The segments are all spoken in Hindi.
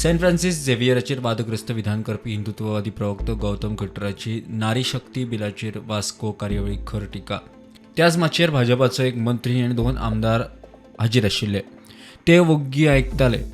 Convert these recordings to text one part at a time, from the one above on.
सेंट फ्रान्सिस झेवियराचेर वादग्रस्त विधान करपी हिंदुत्ववादी प्रवक्तो गौतम खट्टराची नारी शक्ती बिलाचेर वास्को कार्यावळी खर टिका। त्याच माचयेर भाजपाचो एक मंत्री आनी 2 आमदार हाजीर आशिल्ले। ते वग्गी आयकताले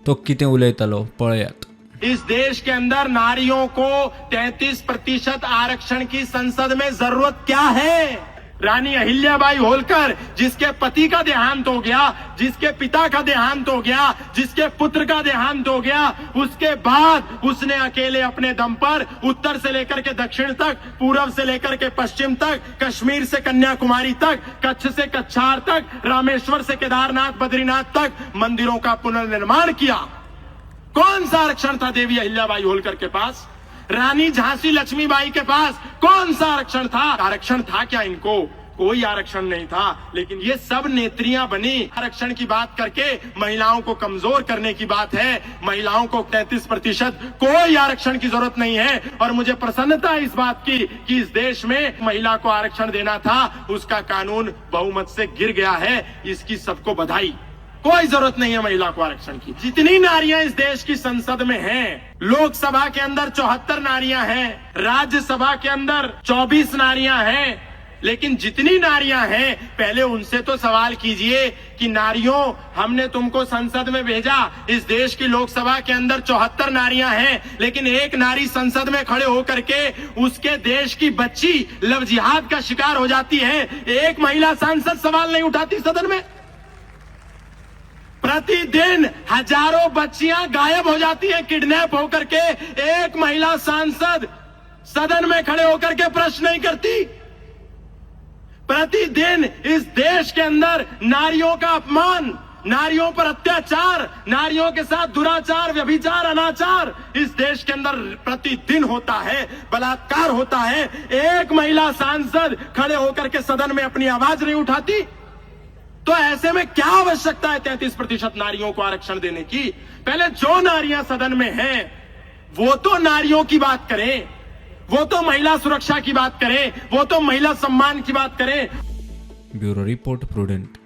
तो कितें उलयतालो पळयात। इस देश के अंदर नारियों को 33% आरक्षण की संसद में जरूरत क्या है? रानी अहिल्याबाई होलकर, जिसके पति का देहांत हो गया, जिसके पिता का देहांत हो गया, जिसके पुत्र का देहांत हो गया, उसके बाद उसने अकेले अपने दम पर उत्तर से लेकर के दक्षिण तक, पूर्व से लेकर के पश्चिम तक, कश्मीर से कन्याकुमारी तक, कच्छ से कच्छार तक, रामेश्वर से केदारनाथ बद्रीनाथ तक मंदिरों का पुनर्निर्माण किया। कौन सा आरक्षण था देवी अहिल्याबाई होलकर के पास? रानी झांसी लक्ष्मीबाई के पास कौन सा आरक्षण था? आरक्षण था क्या इनको? कोई आरक्षण नहीं था। लेकिन ये सब नेत्रियां बनी आरक्षण की बात करके महिलाओं को कमजोर करने की बात है। महिलाओं को 33% कोई आरक्षण की जरूरत नहीं है। और मुझे प्रसन्नता है इस बात की कि इस देश में महिला को आरक्षण देना था, उसका कानून बहुमत से गिर गया है। इसकी सबको बधाई। कोई जरूरत नहीं है महिला को आरक्षण की। जितनी नारियां इस देश की संसद में हैं, लोकसभा के अंदर 74 नारियां हैं, राज्यसभा के अंदर 24 नारियां हैं, लेकिन जितनी नारियां हैं पहले उनसे तो सवाल कीजिए कि नारियों, हमने तुमको संसद में भेजा। इस देश की लोकसभा के अंदर 74 नारियां हैं, लेकिन एक नारी संसद में खड़े होकर के उसके देश की बच्ची लव जिहाद का शिकार हो जाती है। एक महिला सांसद सवाल नहीं उठाती सदन में। प्रतिदिन हजारों बच्चियां गायब हो जाती हैं किडनैप होकर के। एक महिला सांसद सदन में खड़े होकर के प्रश्न नहीं करती। प्रतिदिन इस देश के अंदर नारियों का अपमान, नारियों पर अत्याचार, नारियों के साथ दुराचार, व्यभिचार, अनाचार इस देश के अंदर प्रतिदिन होता है, बलात्कार होता है। एक महिला सांसद खड़े होकर के सदन में अपनी आवाज नहीं उठाती। तो ऐसे में क्या आवश्यकता है 33% नारियों को आरक्षण देने की? पहले जो नारियां सदन में हैं वो तो नारियों की बात करें, वो तो महिला सुरक्षा की बात करें, वो तो महिला सम्मान की बात करें। Bureau report prudent.